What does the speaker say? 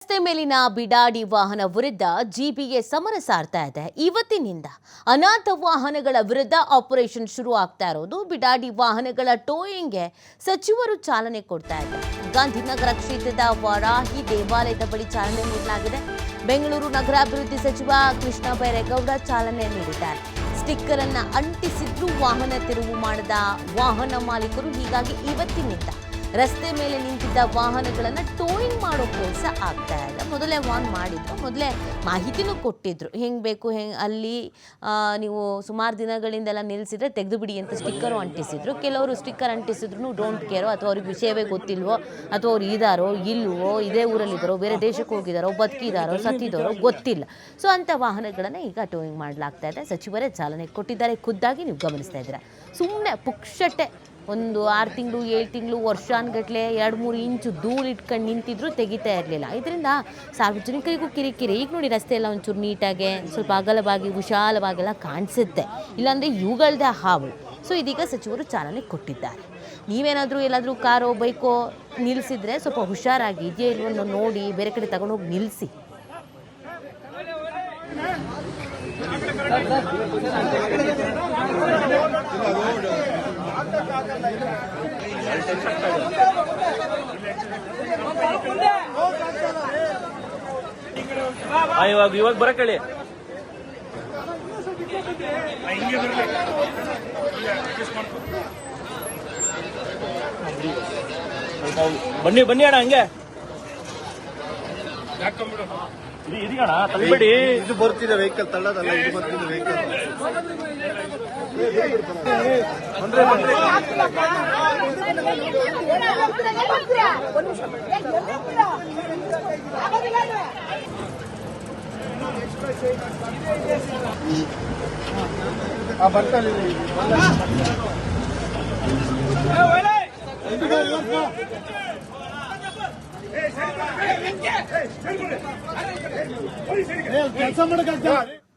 ರಸ್ತೆ ಮೇಲಿನ ಬಿಡಾಡಿ ವಾಹನ ವಿರುದ್ಧ ಜಿಬಿಎ ಸಮರ ಸಾರ್ತಾ ಇದೆ. ಇವತ್ತಿನಿಂದ ಅನಾಥ ವಾಹನಗಳ ವಿರುದ್ಧ ಆಪರೇಷನ್ ಶುರು ಆಗ್ತಾ ಇರೋದು. ಬಿಡಾಡಿ ವಾಹನಗಳ ಟೋಯಿಂಗ್ಗೆ ಸಚಿವರು ಚಾಲನೆ ಕೊಡ್ತಾ ಇದ್ದಾರೆ. ಗಾಂಧಿನಗರ ಕ್ಷೇತ್ರದ ವಾರಾಹಿ ದೇವಾಲಯದ ಬಳಿ ಚಾಲನೆ ನೀಡಲಾಗಿದೆ. ಬೆಂಗಳೂರು ನಗರಾಭಿವೃದ್ಧಿ ಸಚಿವ ಕೃಷ್ಣ ಬೈರೇಗೌಡ ಚಾಲನೆ ನೀಡಿದ್ದಾರೆ. ಸ್ಟಿಕ್ಕರ್ ಅನ್ನ ಅಂಟಿಸಿದ್ರು ವಾಹನ ತೆರವು ಮಾಡದ ವಾಹನ ಮಾಲೀಕರು. ಹೀಗಾಗಿ ಇವತ್ತಿನಿಂದ ರಸ್ತೆ ಮೇಲೆ ನಿಂತಿದ್ದ ವಾಹನಗಳನ್ನು ಟೋಯಿಂಗ್ ಮಾಡೋ ಕೆಲಸ ಆಗ್ತಾ ಇದೆ. ಮೊದಲೇ ವಾರ್ನ್ ಮಾಡಿದ್ರು, ಮೊದಲೇ ಮಾಹಿತಿನೂ ಕೊಟ್ಟಿದ್ರು, ಹೆಂಗೆ ಬೇಕು ಅಲ್ಲಿ ನೀವು ಸುಮಾರು ದಿನಗಳಿಂದೆಲ್ಲ ನಿಲ್ಲಿಸಿದ್ರೆ ತೆಗೆದು ಬಿಡಿ ಅಂತ ಸ್ಟಿಕ್ಕರು ಅಂಟಿಸಿದ್ರು. ಕೆಲವರು ಸ್ಟಿಕ್ಕರ್ ಅಂಟಿಸಿದ್ರು ಡೋಂಟ್ ಕೇರೋ, ಅಥವಾ ಅವ್ರಿಗೆ ವಿಷಯವೇ ಗೊತ್ತಿಲ್ವೋ, ಅಥವಾ ಅವ್ರು ಇದ್ದಾರೋ ಇಲ್ವೋ, ಇದೇ ಊರಲ್ಲಿದ್ದಾರೋ, ಬೇರೆ ದೇಶಕ್ಕೆ ಹೋಗಿದ್ದಾರೋ, ಬದುಕಿದಾರೋ, ಸತ್ತಿದ್ದಾರೋ ಗೊತ್ತಿಲ್ಲ. ಸೊ ಅಂಥ ವಾಹನಗಳನ್ನು ಈಗ ಟೋಯಿಂಗ್ ಮಾಡಲಾಗ್ತಾ ಇದೆ. ಸಚಿವರೇ ಚಾಲನೆ ಕೊಟ್ಟಿದ್ದಾರೆ. ಖುದ್ದಾಗಿ ನೀವು ಗಮನಿಸ್ತಾ ಇದ್ದೀರಾ. ಸುಮ್ಮನೆ ಪುಕ್ಷಟೆ ಒಂದು 6 ತಿಂಗಳು 7 ತಿಂಗಳು ವರ್ಷಾನ್ಗಟ್ಲೆ 2-3 ಇಂಚು ಧೂಳು ಇಟ್ಕೊಂಡು ನಿಂತಿದ್ರು ತೆಗಿತಾ ಇರಲಿಲ್ಲ. ಇದರಿಂದ ಸಾರ್ವಜನಿಕರಿಗೂ ಕಿರಿಕಿರಿ. ಈಗ ನೋಡಿ ರಸ್ತೆ ಎಲ್ಲ ಒಂಚೂರು ನೀಟಾಗೆ ಸ್ವಲ್ಪ ಅಗಲವಾಗಿ ವಿಶಾಲವಾಗೆಲ್ಲ ಕಾಣಿಸುತ್ತೆ, ಇಲ್ಲಾಂದರೆ ಇವುಗಳದೇ ಹಾವು. ಸೊ ಇದೀಗ ಸಚಿವರು ಚಾಲನೆ ಕೊಟ್ಟಿದ್ದಾರೆ. ನೀವೇನಾದರೂ ಎಲ್ಲಾದರೂ ಕಾರೋ ಬೈಕೋ ನಿಲ್ಲಿಸಿದ್ರೆ ಸ್ವಲ್ಪ ಹುಷಾರಾಗಿ ಇದೆಯೋ ಇಲ್ವೋ ನೋಡಿ ಬೇರೆ ಕಡೆ ತಗೊಂಡೋಗಿ ನಿಲ್ಲಿಸಿ. ಇವಾಗ ಬರಕಳಿ ಬನ್ನಿ ಬನ್ನಿ ಅಣ್ಣ, ಹಂಗೆ ಇದೀಗಣ ತಳ್ಳಿಬೇಡಿ. ಇದು ಬರ್ತಿದೆ ವೆಹಿಕಲ್, ತಳ್ಳೋದಲ್ಲ, ಇದು ಬರ್ತಿದೆ ವೆಹಿಕಲ್. ಬರ್ತಾರೆ ಕೆಲಸ ಮಾಡಕ್ಕೆ